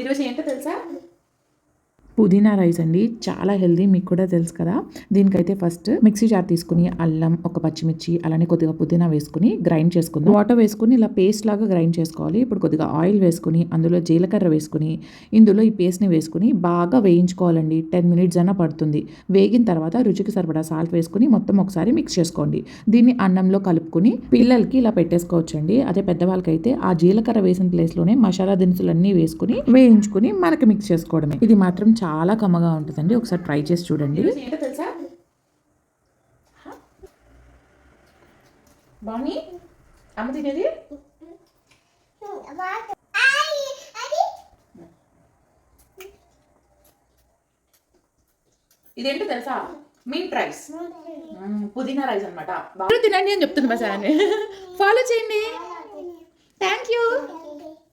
ఈరోజు ఏంటో తెలుసా? పుదీనా రైస్ అండి. చాలా హెల్దీ, మీకు కూడా తెలుసు కదా. దీనికైతే ఫస్ట్ మిక్సీ జార్ తీసుకుని అల్లం, ఒక పచ్చిమిర్చి, అలానే కొద్దిగా పుదీనా వేసుకుని గ్రైండ్ చేసుకుందాం. వాటర్ వేసుకుని ఇలా పేస్ట్ లాగా గ్రైండ్ చేసుకోవాలి. ఇప్పుడు కొద్దిగా ఆయిల్ వేసుకుని అందులో జీలకర్ర వేసుకుని ఇందులో ఈ పేస్ట్ని వేసుకుని బాగా వేయించుకోవాలండి. 10 మినిట్స్ అయినా పడుతుంది. వేగిన తర్వాత రుచికి సరిపడా సాల్ట్ వేసుకుని మొత్తం ఒకసారి మిక్స్ చేసుకోండి. దీన్ని అన్నంలో కలుపుకుని పిల్లలకి ఇలా పెట్టేసుకోవచ్చండి. అదే పెద్దవాళ్ళకైతే ఆ జీలకర్ర వేసిన ప్లేస్లోనే మసాలా దినుసులన్నీ వేసుకుని వేయించుకుని మనకి మిక్స్ చేసుకోవడమే. ఇది మాత్రం చాలా కమ్మగా ఉంటుందండి. ఒకసారి ట్రై చేసి చూడండి. ఏంటో తెలుసా? బాగుంది అమ్మ తినేది. ఇదేంటో తెలుసా? మింట్ రైస్, పుదీనా రైస్ అనమాట. తినండి అని చెప్తుంది బస్. ఫాలో చేయండి. Thank you.